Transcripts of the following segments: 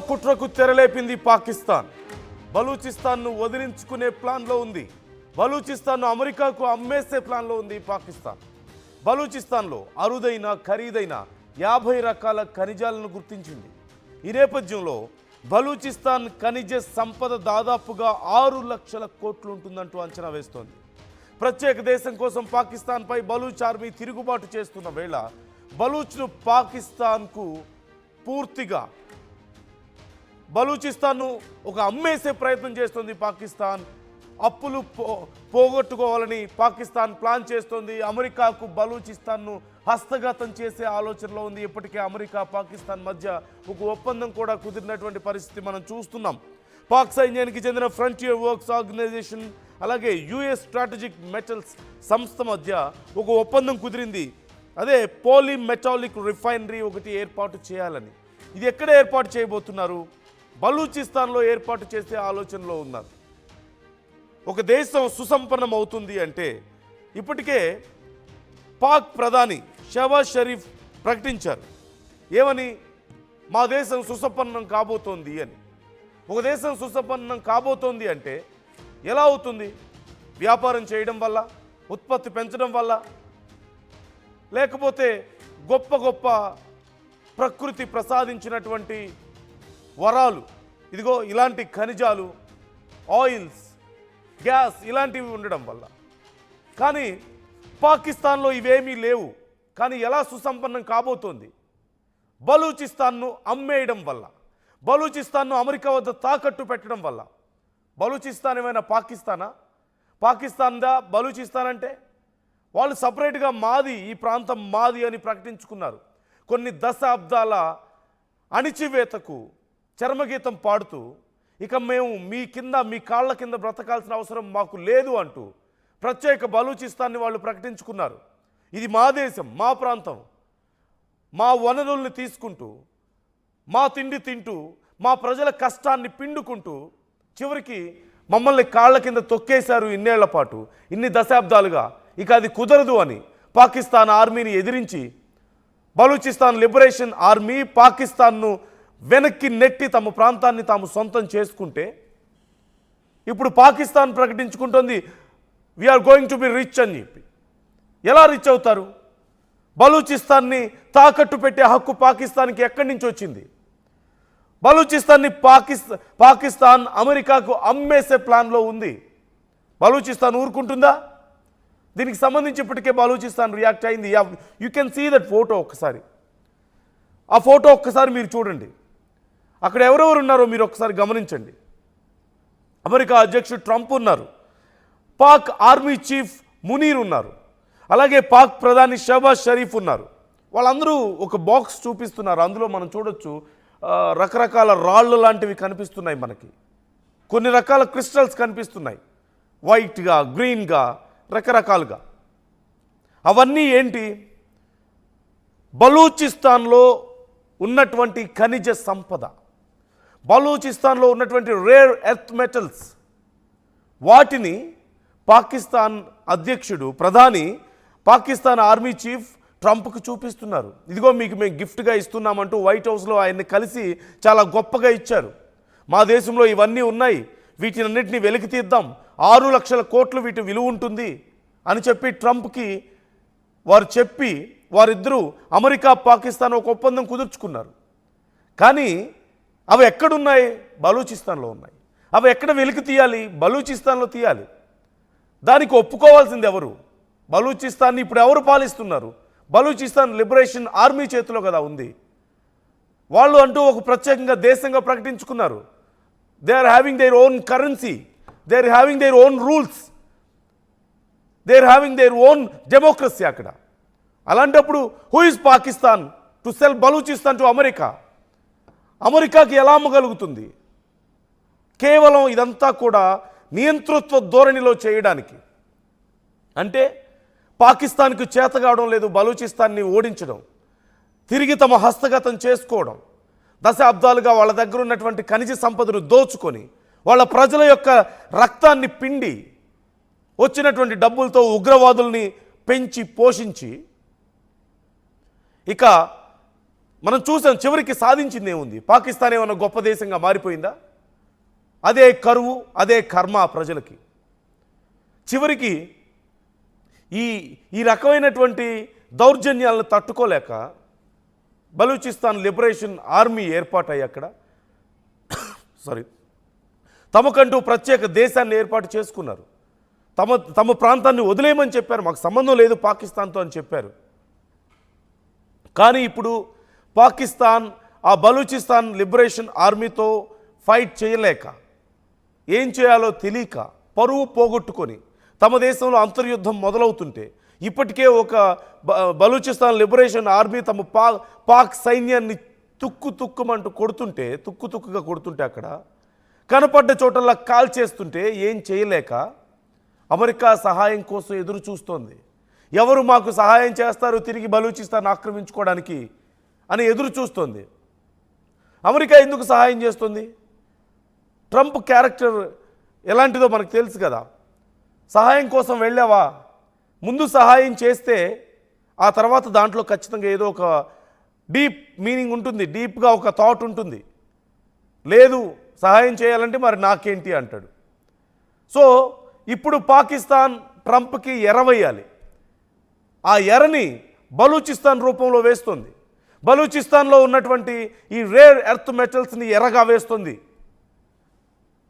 కుట్రకు తెరలేపింది పాకిస్తాన్. బలూచిస్తాన్ను వదిలించుకునే ప్లాన్లో ఉంది. బలూచిస్తాన్ను అమెరికాకు అమ్మేసే ప్లాన్లో ఉంది పాకిస్తాన్. బలూచిస్తాన్లో అరుదైన ఖరీదైన 50 రకాల ఖనిజాలను గుర్తించింది. ఈ నేపథ్యంలో బలూచిస్తాన్ ఖనిజ సంపద దాదాపుగా 6 లక్షల కోట్లు ఉంటుందంటూ అంచనా వేస్తోంది. ప్రత్యేక దేశం కోసం పాకిస్తాన్పై బలూచ్ ఆర్మీ తిరుగుబాటు చేస్తున్న వేళ బలూచ్ను పాకిస్తాన్కు పూర్తిగా బలూచిస్తాన్ను ఒక అమ్మేసే ప్రయత్నం చేస్తుంది పాకిస్తాన్. అప్పులు పోగొట్టుకోవాలని పాకిస్తాన్ ప్లాన్ చేస్తోంది. అమెరికాకు బలూచిస్తాన్ను హస్తగతం చేసే ఆలోచనలో ఉంది. ఇప్పటికే అమెరికా పాకిస్తాన్ మధ్య ఒక ఒప్పందం కూడా కుదిరినటువంటి పరిస్థితి మనం చూస్తున్నాం. పాక్ సైన్యానికి చెందిన ఫ్రంటియర్ వర్క్స్ ఆర్గనైజేషన్ అలాగే యుఎస్ స్ట్రాటజిక్ మెటల్స్ సంస్థ మధ్య ఒక ఒప్పందం కుదిరింది. అదే పోలీమెటాలిక్ రిఫైనరీ ఒకటి ఏర్పాటు చేయాలని. ఇది ఎక్కడ ఏర్పాటు చేయబోతున్నారు? బలూచిస్తాన్లో ఏర్పాటు చేసే ఆలోచనలో ఉన్నారు. ఒక దేశం సుసంపన్నం అవుతుంది అంటే ఇప్పటికే పాక్ ప్రధాని షహబాజ్ షరీఫ్ ప్రకటించారు. ఏమని? మా దేశం సుసంపన్నం కాబోతోంది అని. ఒక దేశం సుసంపన్నం కాబోతోంది అంటే ఎలా అవుతుంది? వ్యాపారం చేయడం వల్ల, ఉత్పత్తి పెంచడం వల్ల, లేకపోతే గొప్ప గొప్ప ప్రకృతి ప్రసాదించినటువంటి వరాలు, ఇదిగో ఇలాంటి ఖనిజాలు, ఆయిల్స్, గ్యాస్ ఇలాంటివి ఉండడం వల్ల. కానీ పాకిస్తాన్లో ఇవేమీ లేవు. కానీ ఎలా సుసంపన్నం కాబోతోంది? బలూచిస్తాన్ను అమ్మేయడం వల్ల, బలూచిస్తాన్ను అమెరికా వద్ద తాకట్టు పెట్టడం వల్ల. బలూచిస్తాన్ ఏమైనా పాకిస్తానా? పాకిస్తాన్దా బలూచిస్తాన్ అంటే? వాళ్ళు సపరేట్గా మాది, ఈ ప్రాంతం మాది అని ప్రకటించుకున్నారు. కొన్ని దశాబ్దాల అణిచివేతకు చర్మగీతం పాడుతూ ఇక మేము మీ కింద, మీ కాళ్ళ కింద బ్రతకాల్సిన అవసరం మాకు లేదు అంటూ ప్రత్యేక బలూచిస్తాన్ని వాళ్ళు ప్రకటించుకున్నారు. ఇది మా దేశం, మా ప్రాంతం, మా వనరుల్ని తీసుకుంటూ, మా తిండి తింటూ, మా ప్రజల కష్టాన్ని పిండుకుంటూ చివరికి మమ్మల్ని కాళ్ళ కింద తొక్కేశారు ఇన్నేళ్ల పాటు, ఇన్ని దశాబ్దాలుగా. ఇక అది కుదరదు అని పాకిస్తాన్ ఆర్మీని ఎదిరించి బలూచిస్తాన్ లిబరేషన్ ఆర్మీ పాకిస్తాన్ను వెనక్కి నెట్టి తమ ప్రాంతాన్ని తాము సొంతం చేసుకుంటే ఇప్పుడు పాకిస్తాన్ ప్రకటించుకుంటుంది we are going to be rich అని చెప్పి. ఎలా రిచ్ అవుతారు? బలూచిస్తాన్ని తాకట్టు పెట్టే హక్కు పాకిస్తాన్కి ఎక్కడి నుంచి వచ్చింది? బలూచిస్తాన్ని పాకిస్తాన్ అమెరికాకు అమ్మేసే ప్లాన్లో ఉంది. బలూచిస్తాన్ ఊరుకుంటుందా? దీనికి సంబంధించి ఇప్పటికే బలూచిస్తాన్ రియాక్ట్ అయింది. You can see that photo. ఒక్కసారి ఆ ఫోటో ఒక్కసారి మీరు చూడండి. అక్కడ ఎవరెవరు ఉన్నారో మీరు ఒకసారి గమనించండి. అమెరికా అధ్యక్షుడు ట్రంప్ ఉన్నారు, పాక్ ఆర్మీ చీఫ్ మునీర్ ఉన్నారు, అలాగే పాక్ ప్రధాని షహబాజ్ షరీఫ్ ఉన్నారు. వాళ్ళందరూ ఒక బాక్స్ చూపిస్తున్నారు. అందులో మనం చూడొచ్చు రకరకాల రాళ్ళు లాంటివి కనిపిస్తున్నాయి మనకి. కొన్ని రకాల క్రిస్టల్స్ కనిపిస్తున్నాయి, వైట్గా, గ్రీన్గా, రకరకాలుగా. అవన్నీ ఏంటి? బలూచిస్తాన్లో ఉన్నటువంటి ఖనిజ సంపద, బలూచిస్తాన్లో ఉన్నటువంటి రేర్ ఎర్త్ మెటల్స్, వాటిని పాకిస్తాన్ అధ్యక్షుడు ప్రధాని పాకిస్తాన్ ఆర్మీ చీఫ్ ట్రంప్కు చూపిస్తున్నారు. ఇదిగో మీకు మేము గిఫ్ట్గా ఇస్తున్నామంటూ వైట్ హౌస్లో ఆయన్ని కలిసి చాలా గొప్పగా ఇచ్చారు. మా దేశంలో ఇవన్నీ ఉన్నాయి, వీటినన్నింటినీ వెలికి తీద్దాం, 6 లక్షల కోట్లు వీటి విలువ ఉంటుంది అని చెప్పి ట్రంప్కి వారు చెప్పి వారిద్దరూ అమెరికా పాకిస్తాన్ ఒక ఒప్పందం కుదుర్చుకున్నారు. కానీ అవి ఎక్కడున్నాయి? బలూచిస్తాన్లో ఉన్నాయి. అవి ఎక్కడ వెలికి తీయాలి? బలూచిస్తాన్లో తీయాలి. దానికి ఒప్పుకోవాల్సింది ఎవరు? బలూచిస్తాన్ని ఇప్పుడు ఎవరు పాలిస్తున్నారు? బలూచిస్తాన్ లిబరేషన్ ఆర్మీ చేతిలో కదా ఉంది. వాళ్ళు అంటూ ఒక ప్రత్యేకంగా దేశంగా ప్రకటించుకున్నారు. They are having their own currency, they are having their own rules, they are having their own democracy అక్కడ. అలాంటప్పుడు who is Pakistan to sell Balochistan to America? అమెరికాకి ఎలా అమ్మగలుగుతుంది? కేవలం ఇదంతా కూడా నియంతృత్వ ధోరణిలో చేయడానికి. అంటే పాకిస్తాన్కు చేత కావడం లేదు బలూచిస్తాన్ని ఓడించడం, తిరిగి తమ హస్తగతం చేసుకోవడం, దశాబ్దాలుగా వాళ్ళ దగ్గర ఉన్నటువంటి ఖనిజ సంపదను దోచుకొని వాళ్ళ ప్రజల యొక్క రక్తాన్ని పిండి వచ్చినటువంటి డబ్బులతో ఉగ్రవాదుల్ని పెంచి పోషించి ఇక మనం చూసాం. చివరికి సాధించింది ఏముంది? పాకిస్తాన్ ఏమన్నా గొప్ప దేశంగా మారిపోయిందా? అదే కరువు, అదే కర్మ ప్రజలకి. చివరికి ఈ ఈ రకమైనటువంటి దౌర్జన్యాలను తట్టుకోలేక బలూచిస్తాన్ లిబరేషన్ ఆర్మీ ఏర్పాటయ్యి అక్కడ తమకంటూ ప్రత్యేక దేశాన్ని ఏర్పాటు చేసుకున్నారు. తమ ప్రాంతాన్ని వదిలేయమని చెప్పారు. మాకు సంబంధం లేదు పాకిస్తాన్తో అని చెప్పారు. కానీ ఇప్పుడు పాకిస్తాన్ ఆ బలూచిస్తాన్ లిబరేషన్ ఆర్మీతో ఫైట్ చేయలేక, ఏం చేయాలో తెలియక, పరువు పోగొట్టుకొని తమ దేశంలో అంతర్యుద్ధం మొదలవుతుంటే, ఇప్పటికే ఒక బలూచిస్తాన్ లిబరేషన్ ఆర్మీ తమ పాక్ సైన్యాన్ని తుక్కుమంటూ తుక్కుగా కొడుతుంటే అక్కడ కనపడ్డ చోటల్లా కాల్ చేస్తుంటే ఏం చేయలేక అమెరికా సహాయం కోసం ఎదురు చూస్తోంది. ఎవరు మాకు సహాయం చేస్తారు తిరిగి బలూచిస్తాన్ ఆక్రమించుకోవడానికి అని ఎదురు చూస్తోంది. అమెరికా ఎందుకు సహాయం చేస్తుంది? ట్రంప్ క్యారెక్టర్ ఎలాంటిదో మనకు తెలుసు కదా. సహాయం కోసం వెళ్ళావా, ముందు సహాయం చేస్తే ఆ తర్వాత దాంట్లో ఖచ్చితంగా ఏదో ఒక డీప్ మీనింగ్ ఉంటుంది, డీప్గా ఒక థాట్ ఉంటుంది. లేదు సహాయం చేయాలంటే మరి నాకేంటి అంటాడు. సో ఇప్పుడు పాకిస్తాన్ ట్రంప్కి ఎరవేయాలి. ఆ ఎరని బలూచిస్తాన్ రూపంలో వేస్తుంది. బలూచిస్తాన్లో ఉన్నటువంటి ఈ రేర్ ఎర్త్ మెటల్స్ని ఎరగా వేస్తుంది.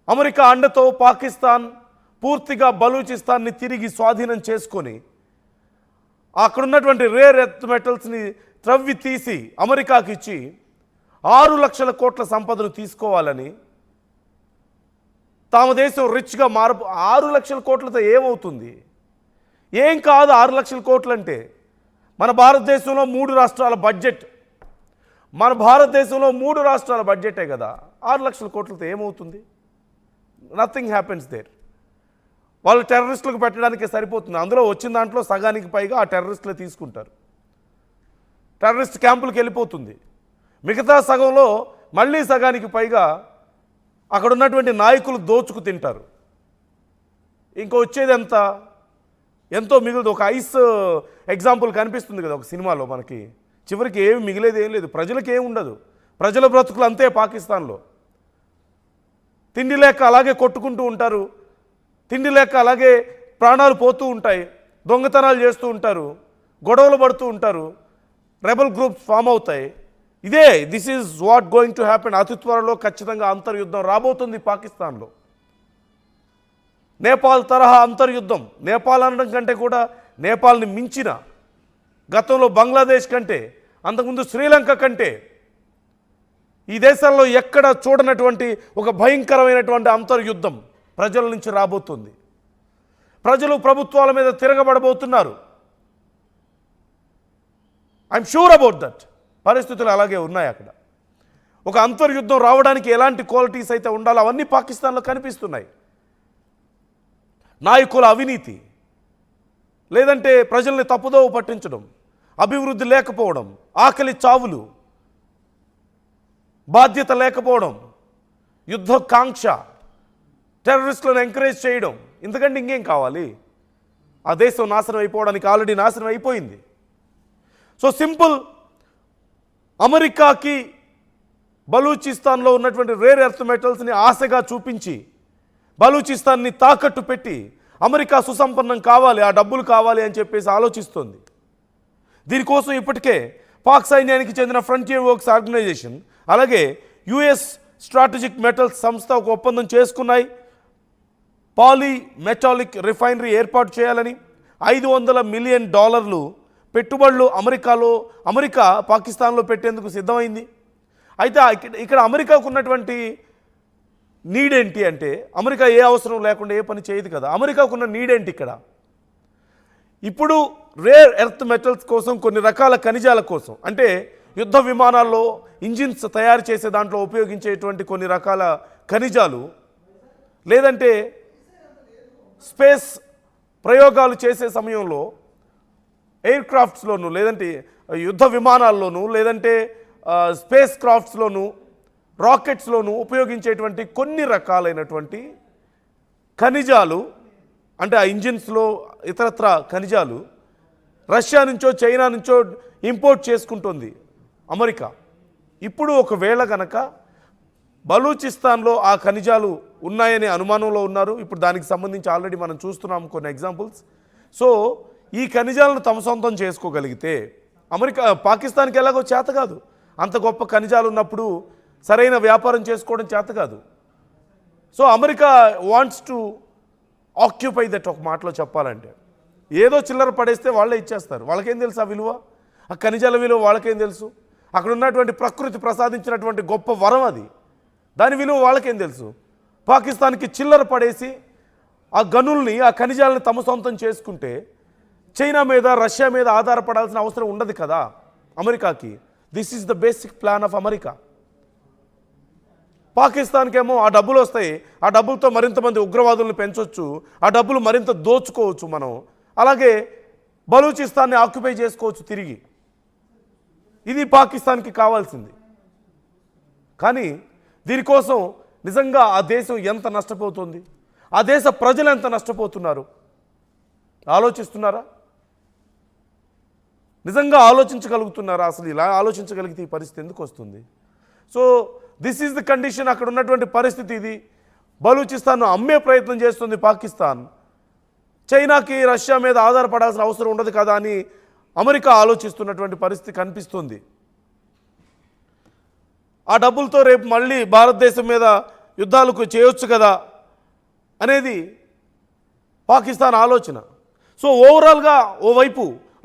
అమెరికా అండతో పాకిస్తాన్ పూర్తిగా బలూచిస్తాన్ని తిరిగి స్వాధీనం చేసుకొని అక్కడున్నటువంటి రేర్ ఎర్త్ మెటల్స్ని త్రవ్వి తీసి అమెరికాకి ఇచ్చి 6 లక్షల కోట్ల సంపదను తీసుకోవాలని తమ దేశం రిచ్గా 6 లక్షల కోట్లతో ఏమవుతుంది? ఏం కాదు 6 లక్షల కోట్లు అంటే. మన భారతదేశంలో 3 రాష్ట్రాల బడ్జెట్, మన భారతదేశంలో 3 రాష్ట్రాల బడ్జెటే కదా. 6 లక్షల కోట్లతో ఏమవుతుంది? Nothing happens there. వాళ్ళు టెర్రరిస్టులకు పెట్టడానికి సరిపోతుంది. అందులో వచ్చిన దాంట్లో సగానికి పైగా ఆ టెర్రరిస్టులే తీసుకుంటారు. టెర్రరిస్ట్ క్యాంపులకు వెళ్ళిపోతుంది. మిగతా సగంలో మళ్ళీ సగానికి పైగా అక్కడ ఉన్నటువంటి నాయకులు దోచుకు తింటారు. ఇంకో వచ్చేది ఎంతో మిగులుతుంది. ఒక ఐస్ ఎగ్జాంపుల్ కనిపిస్తుంది కదా ఒక సినిమాలో మనకి. చివరికి ఏమి మిగిలేది ఏం లేదు, ప్రజలకు ఏమి ఉండదు. ప్రజల బ్రతుకులు అంతే. పాకిస్తాన్లో తిండి లేక అలాగే కొట్టుకుంటూ ఉంటారు, తిండి లేక అలాగే ప్రాణాలు పోతూ ఉంటాయి, దొంగతనాలు చేస్తూ ఉంటారు, గొడవలు పడుతూ ఉంటారు, రెబల్ గ్రూప్స్ ఫామ్ అవుతాయి. This is what going to happen. అతి త్వరలో ఖచ్చితంగా అంతర్యుద్ధం రాబోతుంది పాకిస్తాన్లో. నేపాల్ తరహా అంతర్యుద్ధం. నేపాల్ అనడం కంటే కూడా నేపాల్ని మించిన, గతంలో బంగ్లాదేశ్ కంటే, అంతకుముందు శ్రీలంక కంటే ఈ దేశాల్లో ఎక్కడ చూడనటువంటి ఒక భయంకరమైనటువంటి అంతర్యుద్ధం ప్రజల నుంచి రాబోతుంది. ప్రజలు ప్రభుత్వాల మీద తిరగబడబోతున్నారు. I'm sure about that. పరిస్థితులు అలాగే ఉన్నాయి అక్కడ. ఒక అంతర్యుద్ధం రావడానికి ఎలాంటి క్వాలిటీస్ అయితే ఉండాలో అవన్నీ పాకిస్తాన్లో కనిపిస్తున్నాయి. నాయకుల అవినీతి, లేదంటే ప్రజల్ని తప్పుదోవ పట్టించడం, అభివృద్ధి లేకపోవడం, ఆకలి చావులు, బాధ్యత లేకపోవడం, యుద్ధ కాంక్ష, టెర్రరిస్టులను ఎంకరేజ్ చేయడం, ఇంతకంటే ఇంకేం కావాలి? ఆ దేశం నాశనం అయిపోవడానికి ఆల్రెడీ నాశనం అయిపోయింది. సో సింపుల్, అమెరికాకి బలూచిస్తాన్లో ఉన్నటువంటి రేర్ ఎర్త్ మెటల్స్ని ఆశగా చూపించి బలూచిస్తాన్ని తాకట్టు పెట్టి అమెరికా సుసంపన్నం కావాలి, ఆ డబ్బులు కావాలి అని చెప్పేసి ఆలోచిస్తోంది. దీనికోసం ఇప్పటికే పాక్ సైన్యానికి చెందిన ఫ్రంటియర్ వర్క్స్ ఆర్గనైజేషన్ అలాగే యుఎస్ స్ట్రాటజిక్ మెటల్స్ సంస్థ ఒక ఒప్పందం చేసుకున్నాయి. పాలీ మెటాలిక్ రిఫైనరీ ఏర్పాటు చేయాలని $500 మిలియన్ పెట్టుబడులు అమెరికా పాకిస్తాన్లో పెట్టేందుకు సిద్ధమైంది. అయితే ఇక్కడ అమెరికాకు ఉన్నటువంటి నీడ్ ఏంటి అంటే, అమెరికా ఏ అవసరం లేకుండా ఏ పని చేయదు కదా. అమెరికాకు ఉన్న నీడ్ ఏంటి ఇక్కడ? ఇప్పుడు రేర్ ఎర్త్ మెటల్స్ కోసం, కొన్ని రకాల ఖనిజాల కోసం, అంటే యుద్ధ విమానాల్లో ఇంజిన్స్ తయారు చేసే దాంట్లో ఉపయోగించేటువంటి కొన్ని రకాల ఖనిజాలు, లేదంటే స్పేస్ ప్రయోగాలు చేసే సమయంలో ఎయిర్ క్రాఫ్ట్స్లోను, లేదంటే యుద్ధ విమానాల్లోనూ, లేదంటే స్పేస్ క్రాఫ్ట్స్లోను, రాకెట్స్లోనూ ఉపయోగించేటువంటి కొన్ని రకాలైనటువంటి ఖనిజాలు, అంటే ఆ ఇంజిన్స్లో ఇతరత్ర ఖనిజాలు రష్యా నుంచో చైనా నుంచో ఇంపోర్ట్ చేసుకుంటుంది అమెరికా. ఇప్పుడు ఒకవేళ గనక బలూచిస్తాన్లో ఆ ఖనిజాలు ఉన్నాయనే అనుమానంలో ఉన్నారు. ఇప్పుడు దానికి సంబంధించి ఆల్రెడీ మనం చూస్తున్నాం కొన్ని ఎగ్జాంపుల్స్. సో ఈ ఖనిజాలను తమ సొంతం చేసుకోగలిగితే పాకిస్తాన్కి ఎలాగో చేత కాదు. అంత గొప్ప ఖనిజాలు ఉన్నప్పుడు సరైన వ్యాపారం చేసుకోవడం చేత కాదు. So America wants to occupy that. ఒక మాటలో చెప్పాలంటే ఏదో చిల్లర పడేస్తే వాళ్ళే ఇచ్చేస్తారు. వాళ్ళకేం తెలుసు ఆ విలువ, ఆ ఖనిజాల విలువ వాళ్ళకేం తెలుసు? అక్కడ ఉన్నటువంటి ప్రకృతి ప్రసాదించినటువంటి గొప్ప వరం అది, దాని విలువ వాళ్ళకేం తెలుసు? పాకిస్తాన్కి చిల్లర పడేసి ఆ గనుల్ని ఆ ఖనిజాలను తమ సొంతం చేసుకుంటే చైనా మీద రష్యా మీద ఆధారపడాల్సిన అవసరం ఉండదు కదా అమెరికాకి. This is the basic plan of America. పాకిస్తాన్కేమో ఆ డబ్బులు వస్తాయి, ఆ డబ్బులతో మరింత మంది ఉగ్రవాదులను పెంచవచ్చు, ఆ డబ్బులు మరింత దోచుకోవచ్చు మనం. అలాగే బలూచిస్తాన్ని ఆక్యుపై చేసుకోవచ్చు తిరిగి. ఇది పాకిస్తాన్కి కావాల్సింది. కానీ దీనికోసం నిజంగా ఆ దేశం ఎంత నష్టపోతుంది, ఆ దేశ ప్రజలు ఎంత నష్టపోతున్నారు ఆలోచిస్తున్నారా? నిజంగా ఆలోచించగలుగుతున్నారా? అసలు ఇలా ఆలోచించగలిగితే ఈ పరిస్థితి ఎందుకు వస్తుంది? So this is the condition. అక్కడ ఉన్నటువంటి పరిస్థితి ఇది. బలూచిస్తాన్ను అమ్మే ప్రయత్నం చేస్తుంది పాకిస్తాన్. చైనాకి రష్యా మీద ఆధారపడాల్సిన అవసరం ఉండదు కదా అని అమెరికా ఆలోచిస్తున్నటువంటి పరిస్థితి కనిపిస్తుంది. ఆ డబ్బులతో రేపు మళ్ళీ భారతదేశం మీద యుద్ధాలకు చేయొచ్చు కదా అనేది పాకిస్తాన్ ఆలోచన. సో ఓవరాల్గా ఓవైపు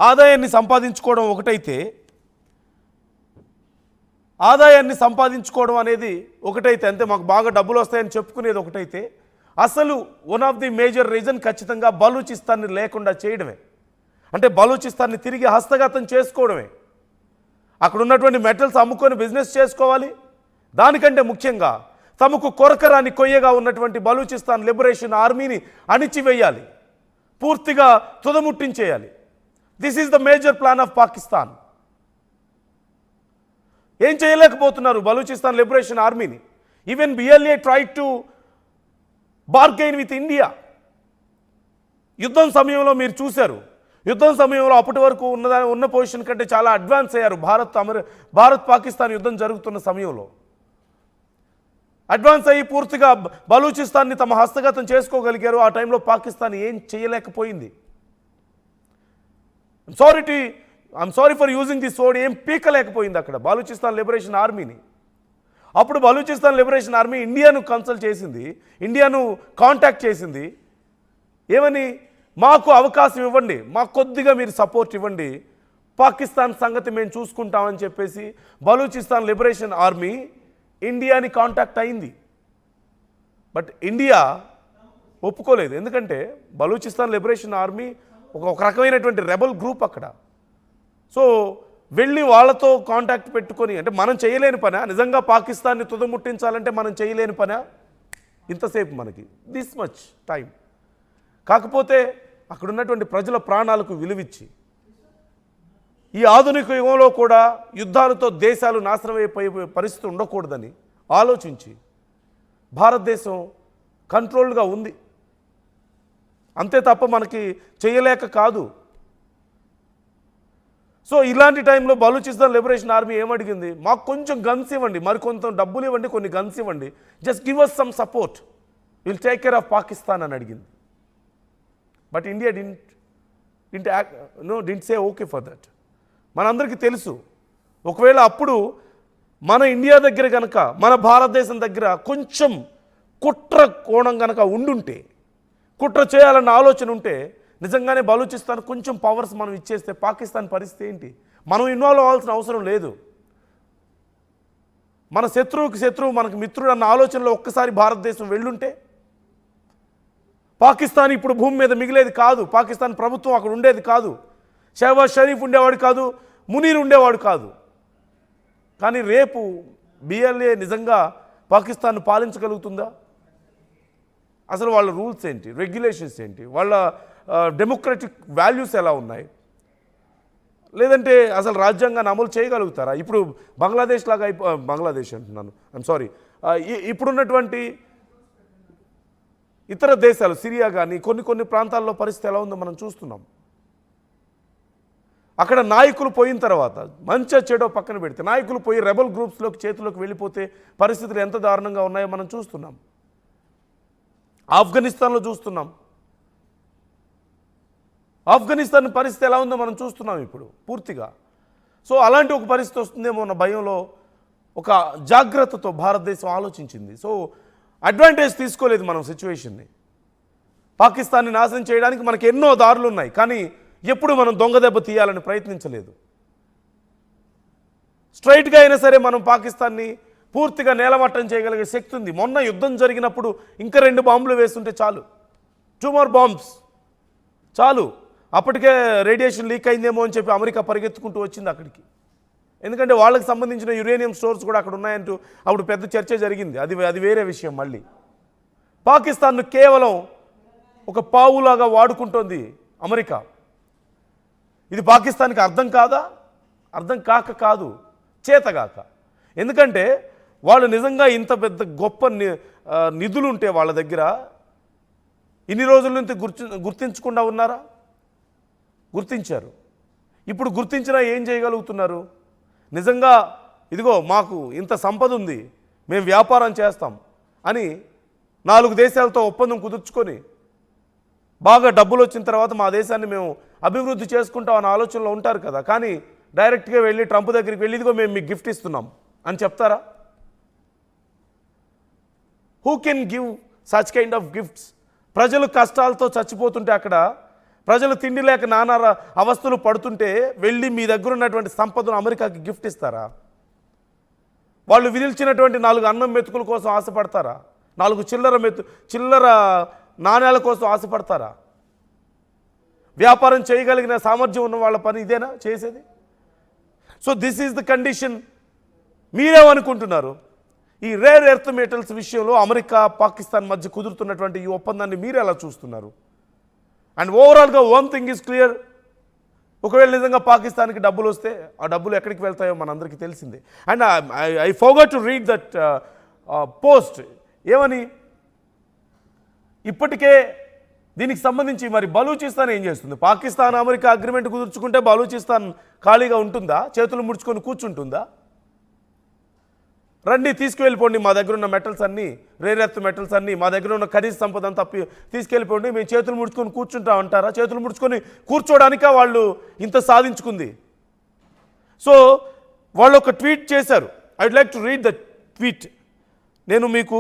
ఆదాయాన్ని సంపాదించుకోవడం ఒకటైతే అంతే, మాకు బాగా డబ్బులు వస్తాయని చెప్పుకునేది ఒకటైతే, అసలు one of the major reason ఖచ్చితంగా బలూచిస్తాన్ని లేకుండా చేయడమే. అంటే బలూచిస్తాన్ని తిరిగి హస్తగతం చేసుకోవడమే. అక్కడ ఉన్నటువంటి మెటల్స్ అమ్ముకొని బిజినెస్ చేసుకోవాలి. దానికంటే ముఖ్యంగా తమకు కొరకరాని కొయ్యగా ఉన్నటువంటి బలూచిస్తాన్ లిబరేషన్ ఆర్మీని అణిచివేయాలి, పూర్తిగా తుదముట్టించేయాలి. This is the major plan of Pakistan. ఏం చేయలేకపోతున్నారు బలూచిస్తాన్ లిబరేషన్ ఆర్మీని. Even BLA try to bargain with India. యుద్ధం సమయంలో మీరు చూశారు, యుద్ధం సమయంలో అప్పటి వరకు ఉన్న పొజిషన్ కంటే చాలా అడ్వాన్స్ అయ్యారు. భారత్ పాకిస్తాన్ యుద్ధం జరుగుతున్న సమయంలో అడ్వాన్స్ అయ్యి పూర్తిగా బలూచిస్తాన్ని తమ హస్తగతం చేసుకోగలిగారు. ఆ టైంలో పాకిస్తాన్ ఏం చేయలేకపోయింది. I'm sorry for using this word. ఏం పీకలేకపోయింది అక్కడ బలూచిస్తాన్ లిబరేషన్ ఆర్మీని. అప్పుడు బలూచిస్తాన్ లిబరేషన్ ఆర్మీ ఇండియాను కన్సల్ట్ చేసింది, ఇండియాను కాంటాక్ట్ చేసింది. ఏమని? మాకు అవకాశం ఇవ్వండి, మాకు కొద్దిగా మీరు సపోర్ట్ ఇవ్వండి, పాకిస్తాన్ సంగతి మేము చూసుకుంటామని చెప్పేసి బలూచిస్తాన్ లిబరేషన్ ఆర్మీ ఇండియాని కాంటాక్ట్ అయింది. బట్ ఇండియా ఒప్పుకోలేదు. ఎందుకంటే బలూచిస్తాన్ లిబరేషన్ ఆర్మీ ఒక రకమైనటువంటి రెబల్ గ్రూప్ అక్కడ. సో వెళ్ళి వాళ్ళతో కాంటాక్ట్ పెట్టుకొని, అంటే మనం చేయలేని పనా? నిజంగా పాకిస్తాన్ని తుదముట్టించాలంటే మనం చేయలేని పనా ఇంతసేపు మనకి? This much time. కాకపోతే అక్కడ ఉన్నటువంటి ప్రజల ప్రాణాలకు విలువిచ్చి, ఈ ఆధునిక యుగంలో కూడా యుద్ధాలతో దేశాలు నాశనం అయిపోయే పరిస్థితి ఉండకూడదని ఆలోచించి భారతదేశం కంట్రోల్గా ఉంది. అంతే తప్ప మనకి చేయలేక కాదు. సో ఇలాంటి టైంలో బలూచిస్తాన్ లిబరేషన్ ఆర్మీ ఏమడిగింది? మాకు కొంచెం గన్స్ ఇవ్వండి, మరికొంత డబ్బులు ఇవ్వండి, కొన్ని గన్స్ ఇవ్వండి, just give us some support, will take care of Pakistan అని అడిగింది. But India didn't say okay for that. మనందరికీ తెలుసు, ఒకవేళ అప్పుడు మన ఇండియా దగ్గర కనుక, మన భారతదేశం దగ్గర కొంచెం కుట్ర కోణం కనుక ఉండుంటే, కుట్ర చేయాలన్న ఆలోచన ఉంటే, నిజంగానే బలూచిస్తాన్ కొంచెం పవర్స్ మనం ఇచ్చేస్తే పాకిస్తాన్ పరిస్థితి ఏంటి? మనం ఇన్వాల్వ్ అవ్వాల్సిన అవసరం లేదు. మన శత్రువుకి శత్రువు మనకు మిత్రుడు అన్న ఆలోచనలో ఒక్కసారి భారతదేశం వెళ్ళుంటే పాకిస్తాన్ ఇప్పుడు భూమి మీద మిగిలేది కాదు, పాకిస్తాన్ ప్రభుత్వం అక్కడ ఉండేది కాదు, షహబాజ్ షరీఫ్ ఉండేవాడు కాదు, మునీర్ ఉండేవాడు కాదు. కానీ రేపు బిఎల్ఏ నిజంగా పాకిస్తాన్ను పాలించగలుగుతుందా? అసలు వాళ్ళ రూల్స్ ఏంటి, రెగ్యులేషన్స్ ఏంటి, వాళ్ళ డెమోక్రటిక్ వాల్యూస్ ఎలా ఉన్నాయి? లేదంటే అసలు రాజ్యాంగాన్ని అమలు చేయగలుగుతారా? ఇప్పుడు బంగ్లాదేశ్ లాగా బంగ్లాదేశ్ అంటున్నాను, ఐఎమ్ సారీ, ఇప్పుడున్నటువంటి ఇతర దేశాలు, సిరియా కానీ కొన్ని ప్రాంతాల్లో పరిస్థితి ఎలా ఉందో మనం చూస్తున్నాం. అక్కడ నాయకులు పోయిన తర్వాత మంచి చెడో పక్కన పెడితే నాయకులు పోయి రెబల్ గ్రూప్స్లోకి చేతిలోకి వెళ్ళిపోతే పరిస్థితులు ఎంత దారుణంగా ఉన్నాయో మనం చూస్తున్నాం. ఆఫ్ఘనిస్తాన్లో చూస్తున్నాం. ఆఫ్ఘనిస్తాన్ పరిస్థితి ఎలా ఉందో మనం చూస్తున్నాం ఇప్పుడు పూర్తిగా. సో అలాంటి ఒక పరిస్థితి వస్తుందేమో అన్న భయంలో ఒక జాగ్రత్తతో భారతదేశం ఆలోచించింది. సో అడ్వాంటేజ్ తీసుకోలేదు మనం సిచ్యువేషన్ని. పాకిస్తాన్ని నాశనం చేయడానికి మనకి ఎన్నో దారులు ఉన్నాయి, కానీ ఎప్పుడు మనం దొంగ దెబ్బ తీయాలని ప్రయత్నించలేదు. స్ట్రైట్గా అయినా సరే మనం పాకిస్తాన్ని పూర్తిగా నేలమట్టం చేయగలిగే శక్తి ఉంది. మొన్న యుద్ధం జరిగినప్పుడు ఇంకా 2 బాంబులు వేస్తుంటే చాలు, 2 more bombs చాలు. అప్పటికే రేడియేషన్ లీక్ అయిందేమో అని చెప్పి అమెరికా పరిగెత్తుకుంటూ వచ్చింది అక్కడికి. ఎందుకంటే వాళ్ళకి సంబంధించిన యురేనియం స్టోర్స్ కూడా అక్కడ ఉన్నాయంటూ అప్పుడు పెద్ద చర్చ జరిగింది. అది వేరే విషయం. మళ్ళీ పాకిస్తాన్ను కేవలం ఒక పావులాగా వాడుకుంటోంది అమెరికా. ఇది పాకిస్తాన్కి అర్థం కాదా? అర్థం కాక కాదు, చేతగాక. ఎందుకంటే వాళ్ళు నిజంగా ఇంత పెద్ద గొప్ప నిధులుంటే వాళ్ళ దగ్గర ఇన్ని రోజుల నుంచి గుర్తించకుండా ఉన్నారా? గుర్తించారు. ఇప్పుడు గుర్తించినా ఏం చేయగలుగుతున్నారు? నిజంగా ఇదిగో మాకు ఇంత సంపద ఉంది, మేము వ్యాపారం చేస్తాం అని 4 దేశాలతో ఒప్పందం కుదుర్చుకొని బాగా డబ్బులు వచ్చిన తర్వాత మా దేశాన్ని మేము అభివృద్ధి చేసుకుంటాం అన్న ఆలోచనలో ఉంటారు కదా. కానీ డైరెక్ట్గా వెళ్ళి ట్రంప్ దగ్గరికి వెళ్ళి ఇదిగో మేము మీకు గిఫ్ట్ ఇస్తున్నాం అని చెప్తారా? Who can give such kind of gifts? ప్రజలు కష్టాలతో చచ్చిపోతుంటే, అక్కడ ప్రజలు తిండి లేక నానా అవస్థలు పడుతుంటే వెళ్ళి మీ దగ్గర ఉన్నటువంటి సంపదను అమెరికాకి గిఫ్ట్ ఇస్తారా? వాళ్ళు విదిల్చినటువంటి 4 అన్నం మెతుకుల కోసం ఆశపడతారా? 4 చిల్లర నాణ్యాల కోసం ఆశపడతారా? వ్యాపారం చేయగలిగిన సామర్థ్యం ఉన్న వాళ్ళ పని ఇదేనా చేసేది? So this is the condition. మీరేమనుకుంటున్నారు? ఈ రేర్ ఎర్త్ మెటల్స్ విషయంలో అమెరికా పాకిస్తాన్ మధ్య కుదురుతున్నటువంటి ఈ ఒప్పందాన్ని మీరు ఎలా చూస్తున్నారు? అండ్ ఓవరాల్గా వన్ థింగ్ ఈజ్ క్లియర్. ఒకవేళ నిజంగా పాకిస్తాన్కి డబ్బులు వస్తే ఆ డబ్బులు ఎక్కడికి వెళ్తాయో మనందరికీ తెలిసిందే. And I forgot to read that post. ఏమని? ఇప్పటికే దీనికి సంబంధించి మరి బలూచిస్తాన్ ఏం చేస్తుంది? పాకిస్తాన్ అమెరికా అగ్రిమెంట్ కుదుర్చుకుంటే బలూచిస్తాన్ ఖాళీగా ఉంటుందా? చేతులు ముడుచుకొని కూర్చుంటుందా? రండి తీసుకువెళ్ళిపోండి, మా దగ్గర ఉన్న మెటల్స్ అన్నీ, రేర్ ఎర్త్ మెటల్స్ అన్నీ, మా దగ్గర ఉన్న ఖరీదు సంపద అంతా తీసుకెళ్ళిపోండి, మేము చేతులు ముడుచుకొని కూర్చుంటాం అంటారా? చేతులు ముడుచుకొని కూర్చోడానికా వాళ్ళు ఇంత సాధించుకుంది? సో వాళ్ళు ఒక ట్వీట్ చేశారు. I would like to read the tweet. నేను మీకు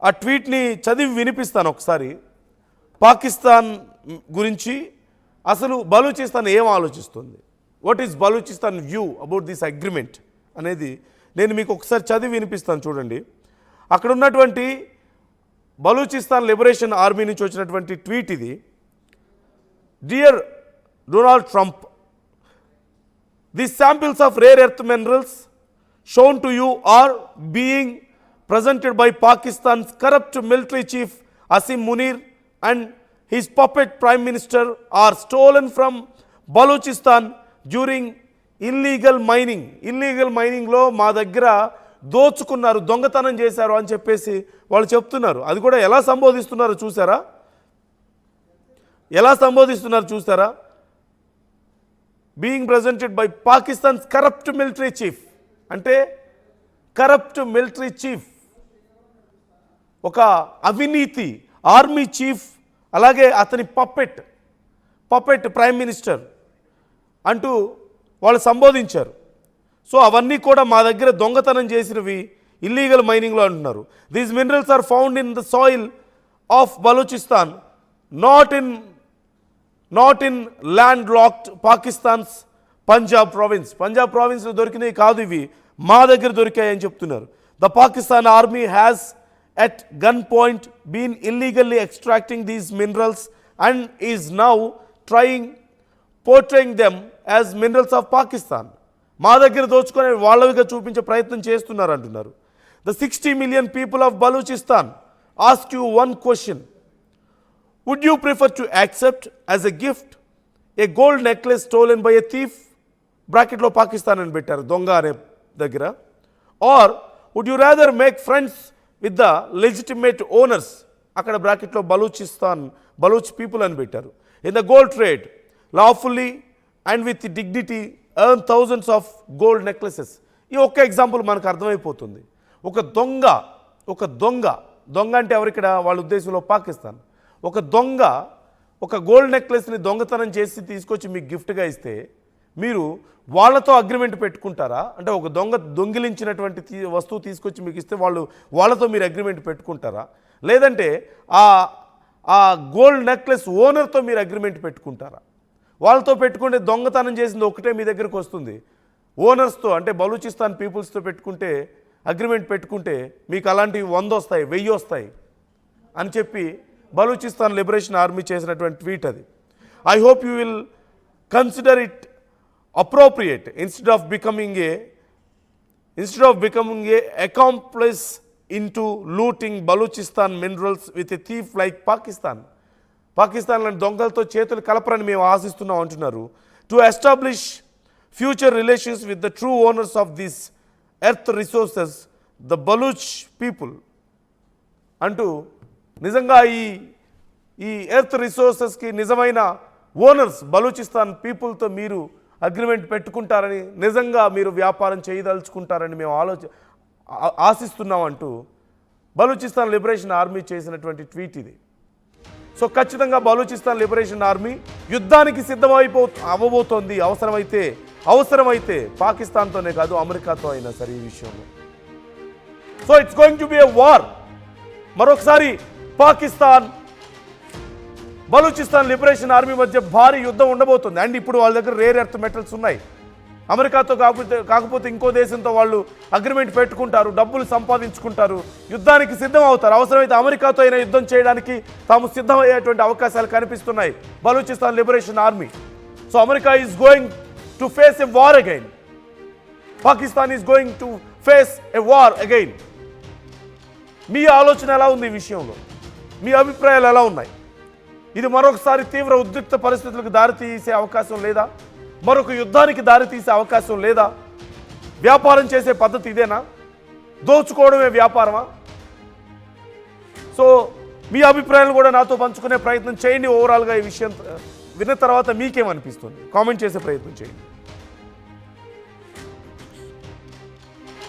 ఆ ట్వీట్ని చదివి వినిపిస్తాను ఒకసారి. పాకిస్తాన్ గురించి అసలు బలూచిస్తాన్ ఏం ఆలోచిస్తుంది, what is Balochistan view about this agreement అనేది నేను మీకు ఒకసారి చదివి వినిపిస్తాను. చూడండి, అక్కడ ఉన్నటువంటి బలూచిస్తాన్ లిబరేషన్ ఆర్మీ నుంచి వచ్చినటువంటి ట్వీట్ ఇది. Dear Donald Trump, the samples of rare earth minerals shown to you are being presented by Pakistan's corrupt military chief Asim Munir and his puppet prime minister are stolen from Balochistan during illegal mining. Illegal మైనింగ్లో మా దగ్గర దోచుకున్నారు, దొంగతనం చేశారు అని చెప్పేసి వాళ్ళు చెప్తున్నారు. అది కూడా ఎలా సంబోధిస్తున్నారు చూసారా? ఎలా సంబోధిస్తున్నారు చూసారా? Being presented by Pakistan's corrupt military chief. అంటే కరప్ట్ మిలిటరీ చీఫ్, ఒక అవినీతి ఆర్మీ చీఫ్, అలాగే అతని పప్పెట్ ప్రైమ్ మినిస్టర్ అంటూ వాళ్ళు సంబోధించారు. సో అవన్నీ కూడా మా దగ్గర దొంగతనం చేసినవి, ఇల్లీగల్ మైనింగ్లో అంటున్నారు. These minerals are found in the soil of Balochistan, not in land locked Pakistan's Punjab ప్రావిన్స్లో దొరికినవి కాదు, ఇవి మా దగ్గర దొరికాయని చెప్తున్నారు. The Pakistan army has at gunpoint been illegally extracting these minerals and is now portraying them as minerals of Pakistan. మా దగ్గర దోచుకునే వాళ్ళవిగా చూపించే ప్రయత్నం చేస్తున్నారు అంటున్నారు. The 60 million people of Balochistan ask you one question. Would you prefer to accept as a gift a gold necklace stolen by a thief? బ్రాకెట్లో పాకిస్తాన్ అని పెట్టారు, దొంగ అనే దగ్గర. Or would you rather make friends with the legitimate owners? అక్కడ బ్రాకెట్లో Baloch people అని పెట్టారు. In the gold trade, lawfully and with dignity earn thousands of gold necklaces. ఈ ఒక్క ఎగ్జాంపుల్ మనకు అర్థమైపోతుంది. ఒక దొంగ అంటే ఎవరిక్కడ వాళ్ళ ఉద్దేశంలో పాకిస్తాన్. ఒక దొంగ ఒక గోల్డ్ నెక్లెస్ని దొంగతనం చేసి తీసుకొచ్చి మీకు గిఫ్ట్గా ఇస్తే మీరు వాళ్ళతో అగ్రిమెంట్ పెట్టుకుంటారా? అంటే ఒక దొంగిలించినటువంటి వస్తువు తీసుకొచ్చి మీకు ఇస్తే వాళ్ళతో మీరు అగ్రిమెంట్ పెట్టుకుంటారా? లేదంటే ఆ గోల్డ్ నెక్లెస్ ఓనర్తో మీరు అగ్రిమెంట్ పెట్టుకుంటారా? వాళ్ళతో పెట్టుకుంటే దొంగతనం చేసింది ఒకటే మీ దగ్గరకు వస్తుంది. ఓనర్స్తో అంటే బలూచిస్తాన్ పీపుల్స్తో పెట్టుకుంటే అగ్రిమెంట్ పెట్టుకుంటే మీకు అలాంటివి 100 వస్తాయి, 1000 వస్తాయి అని చెప్పి బలూచిస్తాన్ లిబరేషన్ ఆర్మీ చేసినటువంటి ట్వీట్ అది. I hope you will consider it appropriate instead of becoming a accomplice into looting Balochistan minerals with a thief like Pakistan. పాకిస్తాన్లోని దొంగలతో చేతులు కలపరని మేము ఆశిస్తున్నాం అంటున్నారు. To establish future relations with the true owners of this earth resources the Baloch people అంటూ నిజంగా ఈ earth రిసోర్సెస్కి నిజమైన owners Balochistan పీపుల్తో మీరు అగ్రిమెంట్ పెట్టుకుంటారని, నిజంగా మీరు వ్యాపారం చేయదలుచుకుంటారని మేము ఆశిస్తున్నామంటూ బలూచిస్తాన్ లిబరేషన్ ఆర్మీ చేసినటువంటి ట్వీట్ ఇది. సో ఖచ్చితంగా బలూచిస్తాన్ లిబరేషన్ ఆర్మీ యుద్ధానికి అవ్వబోతోంది. అవసరమైతే పాకిస్తాన్తోనే కాదు అమెరికాతో అయినా సరే ఈ విషయంలో. So it's going to B a war. మరొకసారి పాకిస్తాన్ బలూచిస్తాన్ లిబరేషన్ ఆర్మీ మధ్య భారీ యుద్ధం ఉండబోతుంది. అండ్ ఇప్పుడు వాళ్ళ దగ్గర రేర్ ఎర్త్ మెటల్స్ ఉన్నాయి. అమెరికాతో కాకపోతే ఇంకో దేశంతో వాళ్ళు అగ్రిమెంట్ పెట్టుకుంటారు, డబ్బులు సంపాదించుకుంటారు, యుద్ధానికి సిద్ధం అవుతారు. అవసరమైతే అమెరికాతో అయినా యుద్ధం చేయడానికి తాము సిద్ధమయ్యేటువంటి అవకాశాలు కనిపిస్తున్నాయి Balochistan liberation army. So America is going to face a war again. Pakistan is going to face a war again. మీ ఆలోచన ఎలా ఉంది ఈ విషయంలో? మీ అభిప్రాయాలు ఎలా ఉన్నాయి? ఇది మరొకసారి తీవ్ర ఉద్రిక్త పరిస్థితులకు దారితీసే అవకాశం లేదా? మరొక యుద్ధానికి దారితీసే అవకాశం లేదా? వ్యాపారం చేసే పద్ధతి ఇదేనా? దోచుకోవడమే వ్యాపారమా? సో మీ అభిప్రాయాలు కూడా నాతో పంచుకునే ప్రయత్నం చేయండి. ఓవరాల్గా ఈ విషయం విన్న తర్వాత మీకేమనిపిస్తుంది కామెంట్ చేసే ప్రయత్నం చేయండి.